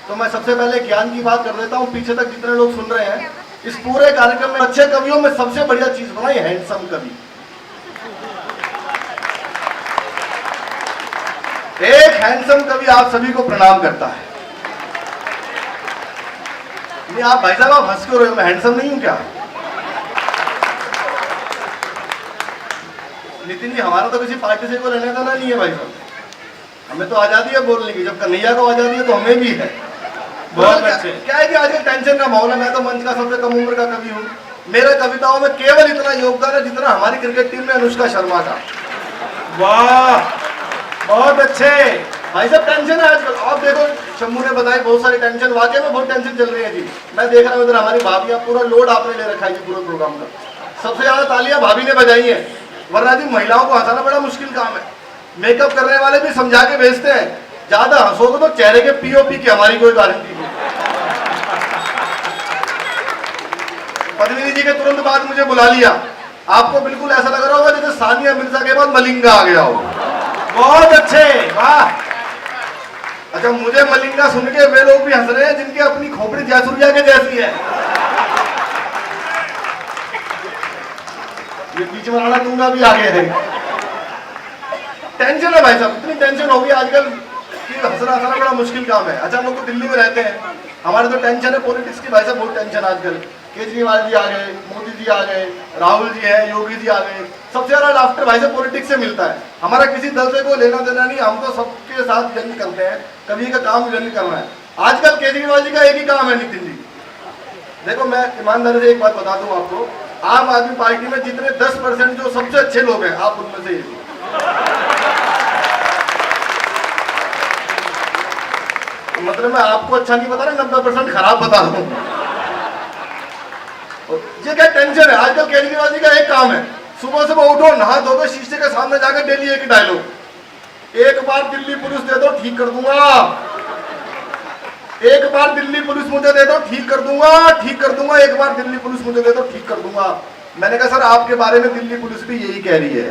तो मैं सबसे पहले ज्ञान की बात कर देता हूँ, पीछे तक जितने लोग सुन रहे हैं। इस पूरे कार्यक्रम में अच्छे कवियों में सबसे बढ़िया चीज बनाई हैंडसम कवि। एक हैंडसम कवि आप सभी को प्रणाम करता है। नहीं आप भाई साहब आप हंस क्यों रहे हो, मैं हैंडसम नहीं हूं क्या? नितिन जी हमारा तो किसी पार्टी से कोई लेने देना नहीं है भाई साहब, हमें तो आजादी है बोलने की, जब कन्हैया को आजादी है तो हमें भी है। बहुत अच्छे। क्या है कि आजकल टेंशन का माहौल है, मैं तो मंच का सबसे कम उम्र का कवि हूँ। मेरे कविताओं में केवल इतना योगदान है जितना हमारी क्रिकेट टीम में अनुष्का शर्मा का। वाह बहुत अच्छे भाई साहब टेंशन है आजकल। आप देखो शंभू ने बताई बहुत सारी टेंशन, वाकई में बहुत टेंशन चल रही है जी। मैं देख रहा हूँ इधर हमारी भाभियां, पूरा लोड आपने ले रखा है जी पूरे प्रोग्राम का। सबसे ज्यादा तालियां भाभी ने बजाई है, वरना जी महिलाओं को हंसाना बड़ा मुश्किल काम है। मेकअप करने वाले भी समझा के भेजते हैं, ज्यादा हंसोगे तो चेहरे के पीओपी की हमारी कोई गारंटी नहीं। पद्मिनी जी के तुरंत बाद मुझे बुला लिया, आपको बिल्कुल ऐसा लग रहा होगा जैसे सानिया मिर्जा के बाद मलिंगा आ गया हो। बहुत अच्छे वाह। अच्छा मुझे मलिंगा सुन के वे लोग भी हंस रहे हैं जिनके अपनी खोपड़ी जयसूर्या के जैसी है। ये बीच में राणा दूंगा भी आगे है। टेंशन है भाई साहब, इतनी टेंशन होगी आजकल कि हंसना हंसना बड़ा मुश्किल काम है। अच्छा हम लोग तो दिल्ली में रहते हैं, हमारे तो टेंशन है पॉलिटिक्स की भाई साहब, बहुत टेंशन आजकल। केजरीवाल जी आ गए, मोदी जी आ गए, राहुल जी हैं, योगी जी आ गए। सबसे ज्यादा लाफ्टर भाई साहब पॉलिटिक्स से मिलता है। हमारा किसी दल से कोई लेना देना नहीं, हम तो सबके साथ जंग करते हैं, कभी का काम जंग करना है। आजकल केजरीवाल जी का एक ही काम है नितिन जी, देखो मैं ईमानदारी से एक बात बता दूं आपको, आम आदमी पार्टी में जितने 10% जो सबसे अच्छे लोग हैं आप उनमें से एक। मतलब मैं आपको अच्छा नहीं बता रहा, 90% खराब बता रहा हूं। ये क्या टेंशन है आजकल। केजरीवाल जी का एक काम है, सुबह सुबह उठो, नहा धोकर शीशे के सामने जाकर डेली एक डायलॉग, एक बार दिल्ली पुलिस दे दो ठीक कर दूंगा, एक बार दिल्ली पुलिस मुझे दे दो ठीक कर दूंगा, ठीक कर दूंगा, एक बार दिल्ली पुलिस मुझे दे दो ठीक कर दूंगा। मैंने कहा सर आपके बारे में दिल्ली पुलिस भी यही कह रही है।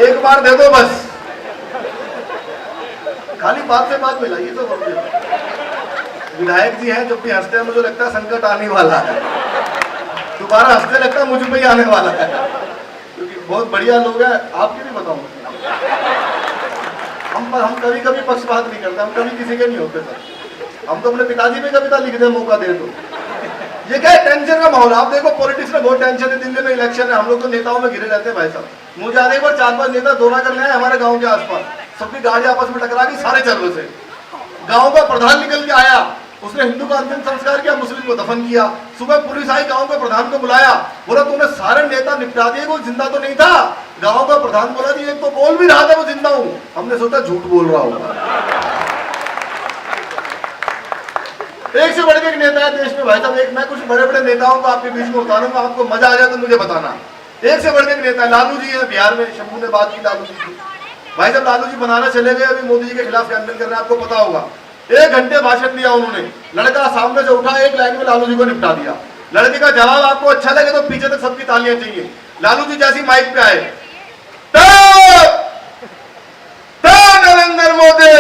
एक बार दे दो बस, खाली बात से बात मिलाइए तो। विधायक जी हैं जब भी हंसते हैं मुझे लगता है संकट आने वाला है, दोबारा हंसते लगता है मुझ पे ही आने वाला है, क्योंकि बहुत बढ़िया लोग हैं। आपके भी बताऊंगा, हम कभी कभी पक्षपात नहीं करते, हम कभी किसी के नहीं होते सर। हम तो अपने पिताजी पे कविता लिख दे मौका दे तो। ये क्या है टेंशन का माहौल। आप देखो पॉलिटिक्स में बहुत टेंशन है, दिल्ली में इलेक्शन है, हम लोग तो नेताओं में घिरे रहते हैं भाई साहब। मुझे आने एक बार 4-5 नेता दौरा करने आए हमारे गांव के आसपास, सबकी गाड़ी आपस में टकरा गई सारे चल से। गांव का प्रधान निकल के आया, उसने हिंदू का अंतिम संस्कार किया, मुस्लिम को दफन किया। सुबह पुलिस आई, गांव के प्रधान को बुलाया, बोला तूने सारे नेता निपटा दिए, कोई जिंदा तो नहीं था? गांव का प्रधान बोला जी एक तो बोल भी रहा था वो जिंदा हूं। हमने सोचा झूठ बोल रहा होगा। एक से बढ़ के एक नेता है देश में भाई साहब। एक मैं कुछ बड़े बड़े नेताओं को आपके बीच में उतारूंगा, आपको मजा आ जाए तो मुझे बताना। एक से बढ़ के एक नेता है, लालू जी है बिहार में, शंभू ने बात की लालू जी की। भाई साहब लालू जी बनाना चले गए, अभी मोदी जी के खिलाफ कैंपेन कर रहे हैं, आपको पता होगा। 1 घंटे भाषण दिया उन्होंने, लड़का सामने से उठा, एक लाइन में लालू जी को निपटा दिया। लड़के का जवाब आपको अच्छा लगे तो पीछे तक सबकी तालियां चाहिए। लालू जी जैसी माइक पे आए, नरेंद्र मोदी,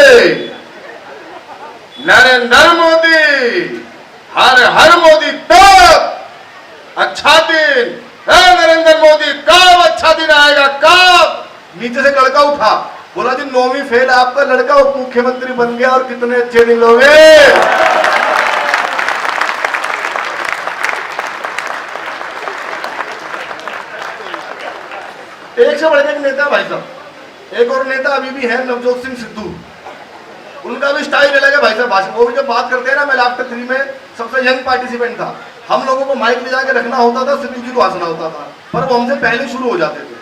नरेंद्र मोदी, हर हर मोदी, तब अच्छा दिन है नरेंद्र मोदी, कब अच्छा दिन आएगा कब? नीचे से लड़का उठा, बोला जी 9वीं फेल आपका लड़का उप मुख्यमंत्री बन गया और कितने अच्छे दिन लोगे। एक से बढ़ के एक नेता भाई साहब। एक और नेता अभी भी है नवजोत सिंह सिद्धू, उनका भी स्टाइल अलग है भाई साहब भाषण। वो भी जब बात करते हैं ना, मैं लाफ्टर 3 में सबसे यंग पार्टिसिपेंट था, हम लोगों को माइक ले जाके रखना होता था, सिद्धू जी को हंसना होता था, पर वो हमसे पहले शुरू हो जाते थे।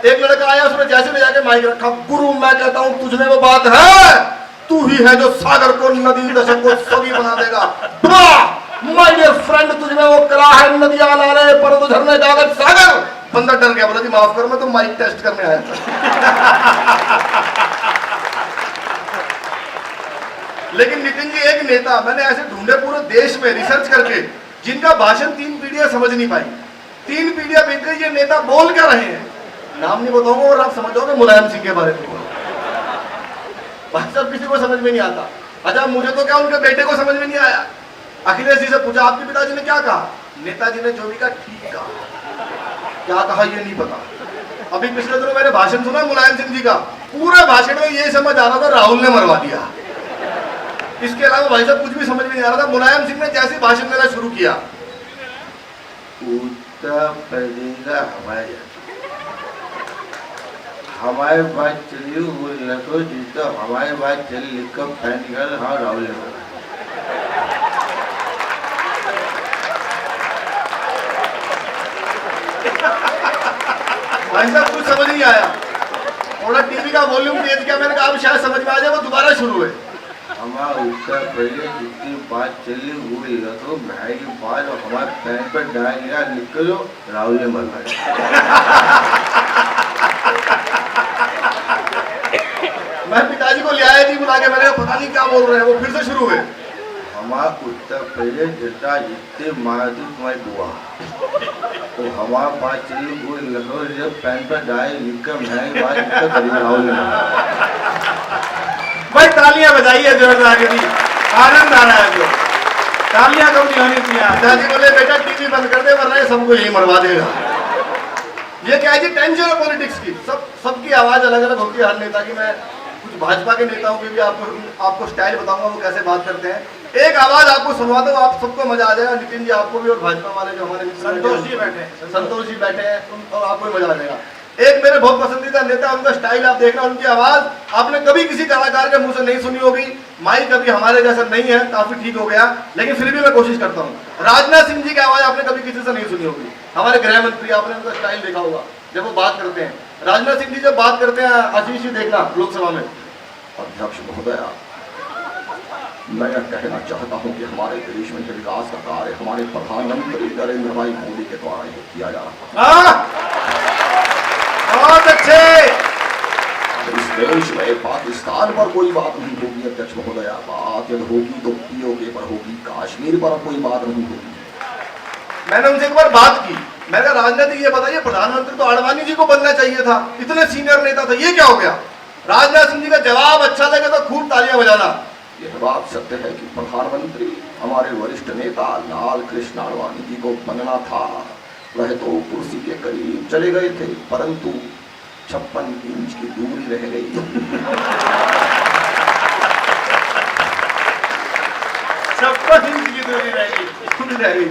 एक लड़का आया, उसने जैसे ले जाके माइक रखा, गुरु मैं कहता हूं तुझ में वो बात है, तू ही है जो सागर को नदी दशक को सभी बना देगा। माय डियर फ्रेंड तुझ में वो कला है, नदियां नाले पर तो झरने कागज सागर। बंदा डर गया, बोला जी माफ करो मैं तो माइक टेस्ट करने आया था। लेकिन नितिन जी एक नेता मैंने ऐसे ढूंढे पूरे देश में रिसर्च करके, जिनका भाषण 3 पीढ़ियां समझ नहीं पाई। 3 पीढ़ियां बीत गई, ये नेता बोल क्या रहे हैं? नाम नहीं बताऊंगा और आप समझोगे मुलायम सिंह के बारे में। भाई साहब किसी को समझ में नहीं आता। अच्छा मुझे तो क्या उनके बेटे को समझ में नहीं आया। अखिलेश जी से पूछा आपके पिताजी ने क्या कहा, नेताजी ने जो भी कहा ठीक कहा, क्या कहा ये नहीं पता। अभी पिछले दिनों मैंने भाषण सुना मुलायम सिंह जी का, पूरे भाषण में ये समझ आ रहा था राहुल ने मरवा दिया। इसके अलावा भाई साहब कुछ भी समझ में नहीं आ रहा था। मुलायम सिंह ने जैसे भाषण देना शुरू किया, उत्तर प्रदेश हमारे बात चली वो लखो जी तो हमारे बात चली लिख कर पैन निकाल। हाँ राहुल ने बोला। भाई साहब कुछ समझ नहीं आया। थोड़ा टीवी का वॉल्यूम तेज किया, मैंने कहा अब शायद समझ में आ जाए, वो दोबारा शुरू हुए। हमारा उत्तर प्रदेश जितनी बात चली वो लखो भाई की बात और हमारे पैन पर डाल लिख कर जो राहुल ने मरवाया। मैं पिताजी को ले आया थी बुला के, मैंने कहा पता नहीं क्या बोल रहे हैं। वो फिर से शुरू हुए, हमारा उत्तर प्रदेश जितना जितने मारती तुम्हारी बुआ तो हमारा बात चली वो लखो जब पैन पर डाले लिखकर मैं बात लिखकर करी राहुल ने। भाई तालियां बजाइए जोरदार यदि आनंद आ रहा है जो। तालियां कम नहीं होनी चाहिए। पिताजी बोले बेटा टीवी बंद कर दे वरना ये सबको यही मरवा देगा। ये क्या है जी टेंशन है पॉलिटिक्स की। सबकी आवाज अलग अलग होती है हर नेता की। मैं कुछ भाजपा के नेताओं की भी आपको स्टाइल बताऊंगा वो कैसे बात करते हैं। एक आवाज आपको सुनवाता हूँ, आप सबको मजा आ जाएगा। नितिन जी आपको भी और भाजपा वाले जो हमारे संतोष जी बैठे हैं और आपको भी मजा आ जाएगा। एक मेरे बहुत पसंदीदा नेता, उनका स्टाइल आप देखना, उनकी आवाज आपने कभी किसी कलाकार के मुंह से नहीं सुनी होगी। माइक कभी हमारे जैसा नहीं है, काफी ठीक हो गया, लेकिन फिर भी मैं कोशिश करता हूँ। राजनाथ सिंह जी की आवाज आपने कभी किसी से नहीं सुनी होगी। हमारे गृह मंत्री, आपने उनका स्टाइल देखा होगा जब वो बात करते हैं। राजनाथ सिंह जी जब बात करते हैं, आशीष जी देखना लोकसभा में, अध्यक्ष महोदय मैं यह कहना चाहता हूं कि हमारे देश में जो विकास का कार्य हमारे प्रधानमंत्री नरेंद्र भाई मोदी के द्वारा ही किया जा रहा है। बहुत अच्छे। इस देश में पाकिस्तान पर कोई बात नहीं होगी अध्यक्ष महोदय, बात यदि होगी तो पीओके पर होगी, कश्मीर पर कोई बात नहीं होगी। मैंने उनसे एक बार बात की, मैंने कहा राजनीति ये बताइए प्रधानमंत्री तो आडवाणी जी को बनना चाहिए था, इतने सीनियर नेता था, ये क्या हो गया। राजनाथ सिंह जी का जवाब अच्छा लगे तो खूब तालियां बजाना। यह बात सत्य है कि प्रधानमंत्री हमारे वरिष्ठ नेता लाल कृष्ण आडवाणी जी को बनना था, वह तो कुर्सी के करीब चले गए थे, परंतु 56 इंच की दूरी रह गई। 56 इंच की दूरी रह गई।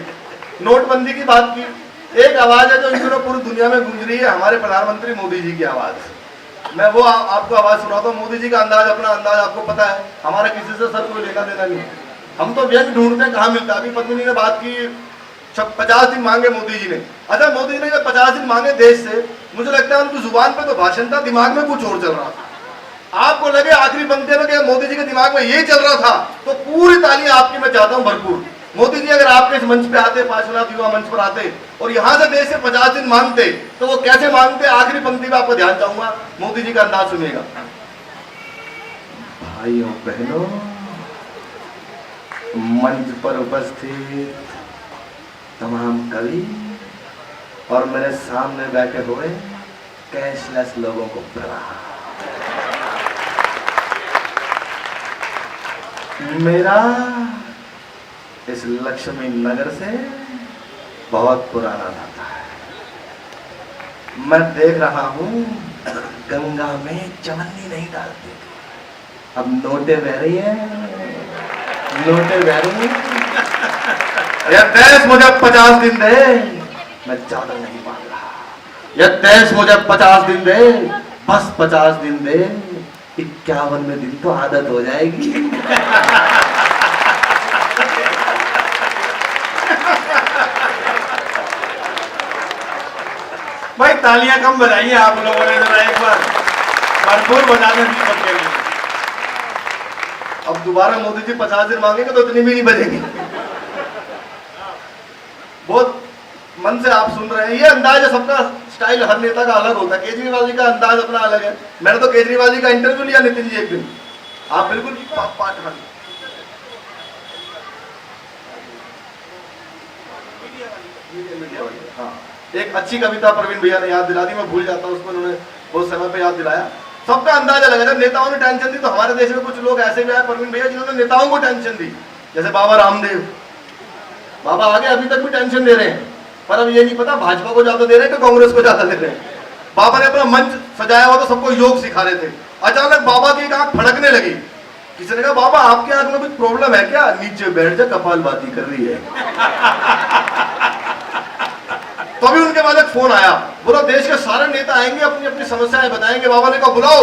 नोटबंदी की बात की, एक आवाज है जो इन दिनों पूरी दुनिया में गूंज रही है, हमारे प्रधानमंत्री मोदी जी की आवाज। मैं वो आपको आवाज सुनाता हूँ। मोदी जी का अंदाज, अपना अंदाज आपको पता है, हमारा किसी से सर कोई लेना देना नहीं। हम तो व्यंग ढूंढते हैं कहाँ मिलता है। अभी पत्नी ने बात की 50 दिन मांगे मोदी जी ने। अच्छा मोदी जी ने जब 50 दिन मांगे देश से, मुझे लगता है उनकी जुबान पे तो भाषण था, दिमाग में कुछ और चल रहा था। आपको लगे आखिरी पंक्ति में कि मोदी जी के दिमाग में यही चल रहा था, तो पूरी तालियां आपकी मैं चाहता हूं भरपूर। मोदी जी अगर आपके इस मंच पे आते, 5 लाख युवा मंच पर आते और यहां से देश से 50 दिन मांगते, तो वो कैसे मांगते, आखिरी पंक्ति में आपको ध्यान चाहूंगा, मोदी जी का अंदाज सुनिएगा। भाइयों बहनों, मंच पर उपस्थित तमाम कवि और मेरे सामने बैठे हुए कैशलेस लोगों को प्रणाम। मेरा इस लक्ष्मी नगर से बहुत पुराना नाता है। मैं देख रहा हूं गंगा में चवन्नी नहीं डालते, अब नोटे बह रही है, नोटे बह रही है। यह देश मुझे 50 दिन दे, मैं ज्यादा नहीं मांग रहा। यह देश मुझे 50 दिन दे, बस 50 दिन दे, 51वें दिन तो आदत हो जाएगी। भाई तालियां कम बजाइए आप लोगों ने, जरा एक बार भरपूर बजाने दीपक के लिए। अब दोबारा मोदी जी 50 दिन मांगेंगे तो इतनी भी नहीं बजेगी। बहुत मन से आप सुन रहे हैं, ये अंदाज है, सबका स्टाइल हर नेता का अलग होता है। केजरीवाल जी का अंदाज अपना अलग है। मैंने तो केजरीवाल जी का इंटरव्यू लिया नितिन जी एक दिन, आप बिल्कुल पाठ हाँ एक अच्छी कविता प्रवीण भैया ने याद दिला दी, मैं भूल जाता हूँ उसको, उन्होंने बहुत समय पे याद दिलाया। सबका अंदाजा लगा जब नेताओं ने टेंशन दी तो हमारे देश में कुछ लोग ऐसे भी आए प्रवीण भैया जिन्होंने नेताओं को टेंशन दी, जैसे बाबा रामदेव। बाबा आगे अभी तक भी टेंशन दे रहे हैं, पर अब ये नहीं पता भाजपा को ज्यादा दे रहे हैं कि कांग्रेस को ज्यादा दे रहे हैं। बाबा ने अपना मंच सजाया हुआ तो सबको योग सिखा रहे थे, अचानक बाबा की एक आंख फड़कने लगी। किसी ने कहा बाबा आपके आंख में कुछ प्रॉब्लम है क्या? नीचे बैठ जा, कपालभाति कर रही है। तो अभी उनके बाद एक फोन आया, बोला देश के सारे नेता आएंगे, अपनी अपनी समस्याएं बताएंगे। बाबा ने कहा बुलाओ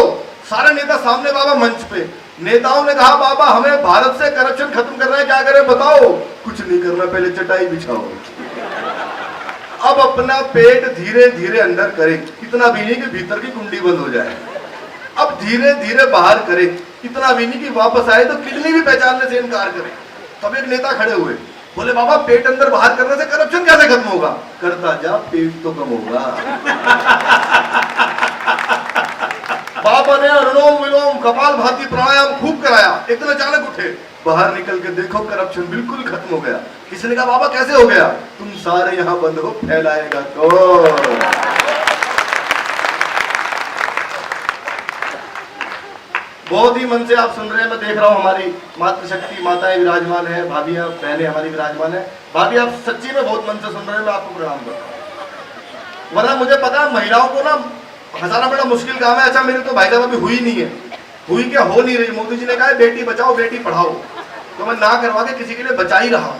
सारे नेता सामने। बाबा मंच पे, नेताओं ने कहा बाबा हमें भारत से करप्शन खत्म करना है, क्या करें बताओ? कुछ नहीं करना, पहले चटाई बिछाओ। अब अपना पेट धीरे धीरे अंदर करे, इतना भी नहीं कि भीतर की कुंडी बंद हो जाए। अब धीरे धीरे बाहर करे, इतना भी नहीं कि वापस आए तो किडनी भी पहचानने से इनकार करे। तब एक नेता खड़े हुए, बोले बाबा पेट अंदर बाहर करने से करप्शन कैसे खत्म होगा? करता जा, पेट तो कम होगा। बाबा ने अनुलोम विलोम कपालभाति प्राणायाम खूब कराया, इतना अचानक उठे, बाहर निकल के देखो करप्शन बिल्कुल खत्म हो गया। किसी ने कहा बाबा कैसे हो गया? तुम सारे यहाँ बंद हो, फैलाएगा कौन? बहुत ही मन से आप सुन रहे हैं, मैं देख रहा हूँ हमारी मातृशक्ति माताएं विराजमान है, भाभियां बहनें हमारी विराजमान है। भाभी आप सच्ची में बहुत मन से सुन रहे हैं, मैं आपको प्रणाम करता हूँ। वरना मुझे पता है महिलाओं को ना हंसाना बड़ा मुश्किल काम है। अच्छा मेरी तो भाई साहब अभी हुई नहीं है, हुई क्या हो नहीं रही। मोदी जी ने कहा है बेटी बचाओ बेटी पढ़ाओ, तो मैं ना करवा के किसी के लिए बचा ही रहा हूं।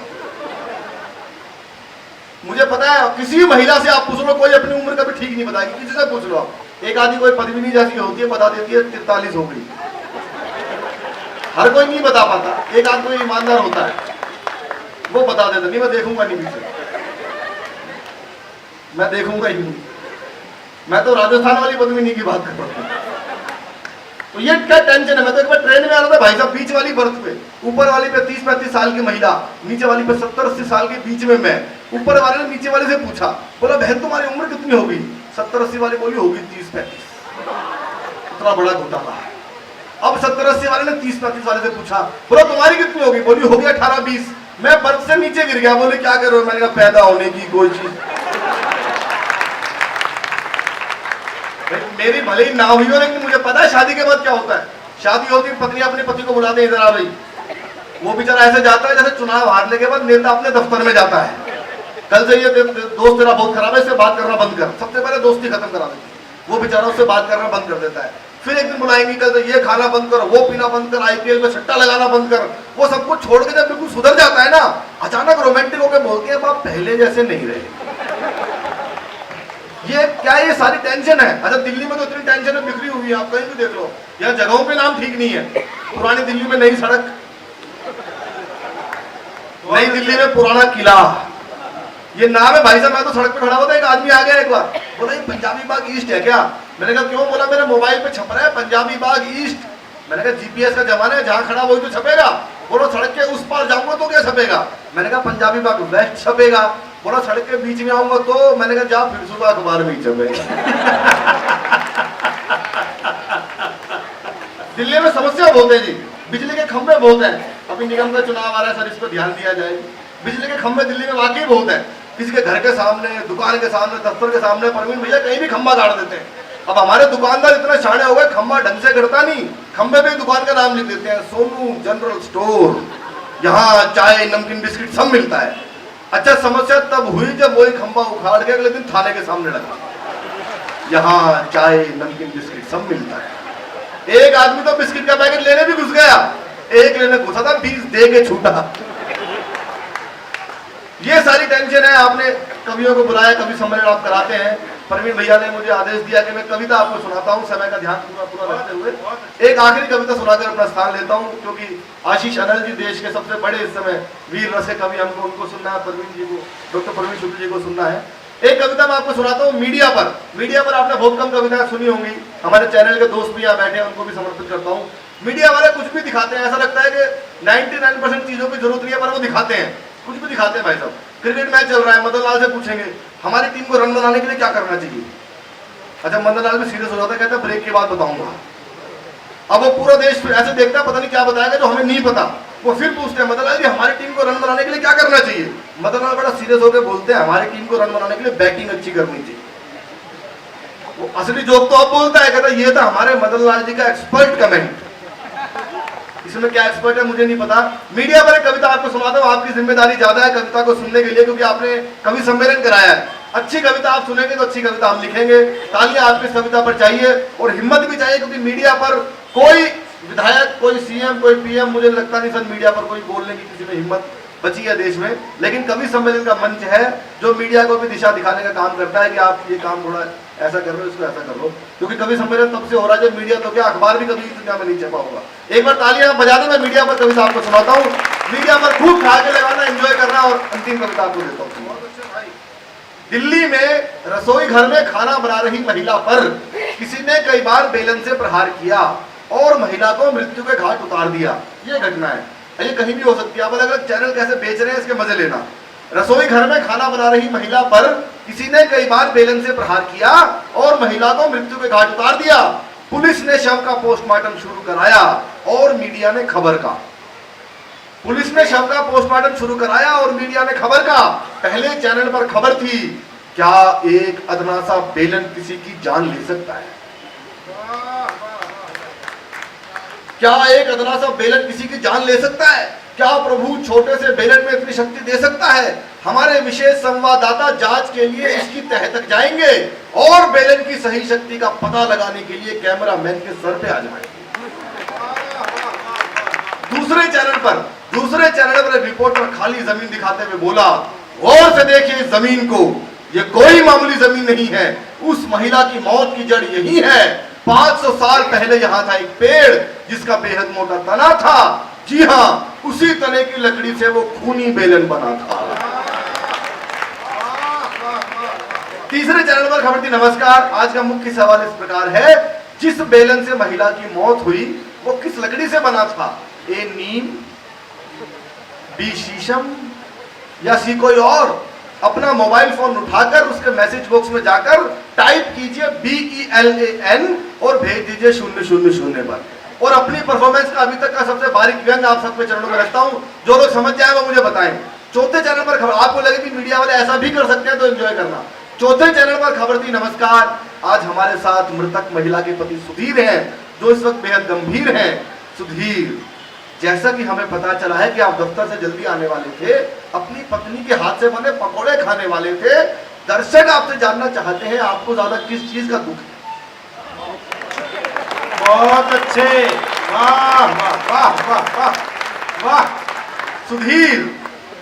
मुझे पता है किसी भी महिला से आप पूछ लो, कोई अपनी उम्र कभी ठीक नहीं बताएगी, किसी से पूछ लो आप। एक आदमी कोई पद्मिनी जैसी होती है, बता देती है 43 हो गई। हर कोई नहीं बता पाता, एक आदमी ईमानदार होता है वो बता देता। नहीं मैं देखूंगा नहीं पीछे, मैं देखूंगा ही नहीं। मैं तो राजस्थान वाली पद्मिनी की बात कर रहा हूँ। तो ये क्या टेंशन है? मैं तो एक बार ट्रेन में आ रहा था भाई साहब, बीच वाली बर्थ पे, ऊपर वाली पे 30-35 साल की महिला, नीचे वाली पे 70-80 साल के बीच में मैं। ऊपर वाले ने नीचे वाले से पूछा, बोला बहन तुम्हारी उम्र कितनी होगी? 70-80 वाली बोली होगी 30-35। इतना बड़ा घोटाला। अब 70-80 वाले ने 30-35 वाले से पूछा, बोला तुम्हारी कितनी होगी? बोली होगी 18-20। मैं बर्थ से नीचे गिर गया। बोले क्या करो? मैंने कहा पैदा होने की कोई चीज मेरी भले ही ना हुई हो, लेकिन मुझे पता है शादी के बाद क्या होता है। शादी होती है, पत्नी अपने पति को बुलाते हैं, इधर आ भाई। वो बेचारा ऐसे जाता है जैसे चुनाव हारने के बाद नेता अपने दफ्तर में जाता है। कल से ये दोस्त तेरा बहुत खराब है, इससे बात करना बंद कर। सबसे पहले दोस्ती खत्म करा देती। वो बेचारा उससे बात करना बंद कर देता है। फिर एक दिन बुलाएंगे, कल से ये खाना बंद कर, वो पीना बंद कर, IPL में सट्टा लगाना बंद कर। वो सब कुछ छोड़ के जब बिल्कुल सुधर जाता है ना, अचानक रोमांटिक होकर बोलते हैं आप पहले जैसे नहीं रहे। ये क्या है? ये सारी टेंशन है। अच्छा दिल्ली में तो इतनी टेंशन है, बिखरी हुई है, आप कहीं भी देख लो। यहाँ जगहों पे नाम ठीक नहीं है। पुरानी दिल्ली में नई सड़क, नई दिल्ली में पुराना किला, ये नाम है भाई साहब। मैं तो सड़क पे खड़ा हुआ था, एक आदमी आ गया एक बार, बोला ये पंजाबी बाग ईस्ट है क्या? मैंने कहा क्यों? बोला मेरे मोबाइल पे छप रहा है पंजाबी बाग ईस्ट। मैंने कहा GPS का जमाना है, जहाँ खड़ा वही तो छपेगा। बोलो सड़क के उस पार जाऊंगा तो क्या छपेगा? मैंने कहा पंजाबी बाग वेस्ट छपेगा। बोला सड़क के बीच में आऊंगा तो? मैंने कहा जा फिर सुबह अखबार में ही छपेगा। दिल्ली में समस्या बहुत है जी, बिजली के खंभे बहुत हैं। अभी निगम का चुनाव आ रहा है सर, इस पर ध्यान दिया जाए। बिजली के खंभे दिल्ली में वाकई बहुत है। किसी के घर के सामने, दुकान के सामने, दफ्तर के सामने प्रवीण भैया कहीं भी खंभा गाड़ देते हैं। अब हमारे दुकानदार इतना शाणे हो गए, खंभा ढंग से गड़ता नहीं, खंभे पे दुकान का नाम लिख देते हैं, सोनू जनरल स्टोर, यहाँ चाय नमकीन बिस्किट सब मिलता है। अच्छा समस्या तब हुई जब वही खंभा उखाड़ के अगले दिन थाने के सामने लगा, यहाँ चाय नमकीन बिस्किट सब मिलता है। एक आदमी तो बिस्किट का पैकेट लेने भी घुस गया, एक लेने घुसा था 20 दे के छूटा। ये सारी टेंशन है। आपने कवियों को बुलाया, कवि सम्मेलन आप कराते हैं। प्रवीण भैया ने मुझे आदेश दिया कि मैं कविता आपको सुनाता हूँ, समय का ध्यान पूरा रखते हुए एक आखिरी कविता सुनाकर अपना स्थान लेता हूँ, क्योंकि आशीष अनल जी देश के सबसे बड़े इस समय वीर रस कवि, हमको उनको सुनना है, प्रवीण जी को, डॉक्टर प्रवीण शुक्ल जी को सुनना है। एक कविता मैं आपको सुनाता हूँ मीडिया पर। मीडिया पर आपने बहुत कम कविताएं सुनी होंगी, हमारे चैनल के दोस्त भी यहाँ बैठे हैं, उनको भी समर्पित करता हूँ। मीडिया वाले कुछ भी दिखाते हैं, ऐसा लगता है कि 99% चीजों की जरूरत नहीं है, पर वो दिखाते हैं, कुछ भी दिखाते हैं। भाई साहब क्रिकेट मैच चल रहा है, मदन लाल से पूछेंगे हमारी टीम को रन बनाने के लिए क्या करना चाहिए? अच्छा मदन लाल भी सीरियस हो जाता है, कहता है ब्रेक के बाद बताऊंगा। अब वो पूरा देश ऐसे देखता है, पता नहीं क्या बताएगा जो हमें नहीं पता। वो फिर पूछते हैं मदन लाल जी हमारी टीम को रन बनाने के लिए क्या करना चाहिए? मदन लाल बड़ा सीरियस होकर बोलते हैं हमारी टीम को रन बनाने के लिए बैटिंग अच्छी करनी चाहिए। वो असली जोक तो अब बोलता है, कहता ये था हमारे मदन लाल जी का एक्सपर्ट कमेंट। इसमें क्या एक्सपर्ट है मुझे नहीं पता। मीडिया पर एक कविता आपको सुनाता हूँ, आपकी जिम्मेदारी ज्यादा है कविता को सुनने के लिए, क्योंकि आपने कवि सम्मेलन कराया है। अच्छी कविता आप सुनेंगे तो अच्छी कविता हम लिखेंगे। तालियां आपकी इस कविता पर चाहिए और हिम्मत भी चाहिए, क्योंकि मीडिया पर कोई विधायक, कोई सीएम, कोई पीएम, मुझे लगता नहीं सर मीडिया पर कोई बोलने की किसी में हिम्मत बची है देश में। लेकिन कवि सम्मेलन का मंच है जो मीडिया को भी दिशा दिखाने का काम करता है कि आप ये काम थोड़ा ऐसा कर लो, इसको ऐसा कर लो। क्योंकि कवि सम्मेलन तब से हो रहा है जब मीडिया, तो क्या अखबार भी कभी दुनिया में नहीं छपा होगा। एक बार तालियां बजा दो, मैं मीडिया पर कविता आपको सुनाता हूँ। मीडिया पर खूब ठहाके लगाना, एंजॉय करना। और अंतिम कविता आपको देता हूँ। दिल्ली में रसोई घर में खाना बना रही महिला पर किसी ने कई बार बेलन से प्रहार किया और महिला को मृत्यु के घाट उतार दिया। ये घटना है, ये कहीं भी हो सकती है। अब अलग अलग चैनल कैसे बेच रहे हैं इसके मजे लेना। रसोई घर में खाना बना रही महिला पर किसी ने कई बार बेलन से प्रहार किया और महिला को मृत्यु के घाट उतार दिया। पुलिस ने शव का पोस्टमार्टम शुरू कराया और मीडिया ने खबर का। पुलिस ने शव का पोस्टमार्टम शुरू कराया और मीडिया ने खबर का। पहले चैनल पर खबर थी, क्या एक अदना सा बेलन किसी की जान ले सकता है? क्या एक अदना सा बेलन किसी की जान ले सकता है? क्या प्रभु छोटे से बेलन में इतनी शक्ति दे सकता है? हमारे विशेष संवाददाता जांच के लिए इसकी तह तक जाएंगे और बेलन की सही शक्ति का पता लगाने के लिए कैमरामैन के सर पे आ जाएंगे। दूसरे चैनल पर एक रिपोर्टर खाली जमीन दिखाते हुए बोला, गौर से देखिए इस जमीन को, ये कोई मामूली जमीन नहीं है। उस महिला की मौत की जड़ यही है। 500 साल पहले यहाँ था एक पेड़ जिसका बेहद मोटा तना था। जी हाँ, उसी तने की लकड़ी से वो खूनी बेलन बना था। तीसरे चैनल पर खबर थी, नमस्कार। आज का मुख्य सवाल इस प्रकार है, जिस बेलन से महिला की मौत हुई वो किस लकड़ी से बना था? ए नीम, बी शीशम या सी कोई और? अपना मोबाइल फोन उठाकर उसके मैसेज बॉक्स में जाकर टाइप कीजिए BELAN और भेज दीजिए 000 पर। और अपनी परफॉर्मेंस का अभी तक का सबसे बारीक व्यंग आप सबके चरणों में रखता हूं। जो लोग समझ जाए वो मुझे बताएं। चौथे चैनल पर खबर, आपको लगे कि मीडिया वाले ऐसा भी कर सकते हैं तो एंजॉय करना। चौथे चैनल पर खबर थी, नमस्कार। आज हमारे साथ मृतक महिला के पति सुधीर हैं, जो इस वक्त बेहद गंभीर हैं। सुधीर, जैसा कि हमें पता चला है कि आप दफ्तर से जल्दी आने वाले थे, अपनी पत्नी के हाथ से बने पकोड़े खाने वाले थे। दर्शक आपसे जानना चाहते हैं, आपको ज्यादा किस चीज का दुख है? बहुत अच्छे, वाह वाह वाह वाह वाह वाह। सुधीर,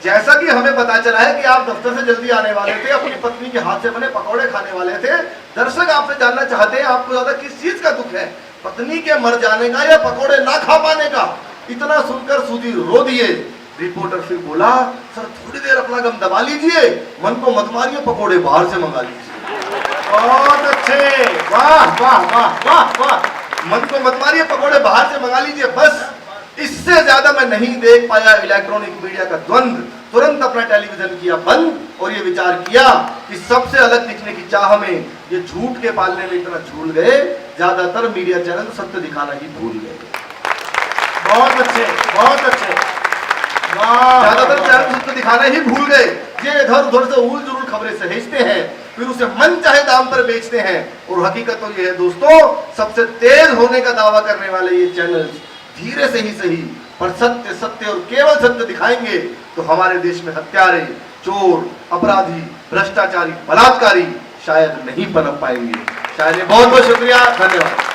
जैसा कि हमें पता चला है कि आप दफ्तर से जल्दी आने वाले थे, अपनी पत्नी के हाथ से बने पकोड़े खाने वाले थे। दर्शक आपसे जानना चाहते हैं, आपको ज्यादा किस चीज का दुख है? पत्नी के मर जाने का या पकोड़े ना खा पाने का? इतना सुनकर सुधीर रो दिए। रिपोर्टर फिर बोला, सर थोड़ी देर अपना गम दबा लीजिए, मन को मत मारिए, पकोड़े बाहर से मंगा लीजिए। बहुत अच्छे, वाह वाह वाह वाह वाह। मन को मत मारिए, पकोड़े बाहर से मंगा लीजिए। बस इससे ज्यादा मैं नहीं देख पाया इलेक्ट्रॉनिक मीडिया का द्वंद्व। तुरंत अपना टेलीविजन किया बंद और ये विचार किया कि सबसे अलग दिखने की चाह में ये झूठ के पालने में इतना झूल गए, ज्यादातर मीडिया चैनल सत्य दिखाना ही भूल गए। बहुत अच्छे, बहुत अच्छे, ज्यादातर चैनल सत्य दिखाना ही भूल गए। ये इधर उधर से उल जुल खबरें सहेजते हैं, फिर उसे मन चाहे दाम पर बेचते हैं। और हकीकत तो ये है दोस्तों, सबसे तेज होने का दावा करने वाले ये चैनल धीरे से ही सही पर सत्य सत्य और केवल सत्य दिखाएंगे तो हमारे देश में हत्यारे, चोर, अपराधी, भ्रष्टाचारी, बलात्कारी शायद नहीं पनप पाएंगे। शायद। बहुत बहुत शुक्रिया, धन्यवाद।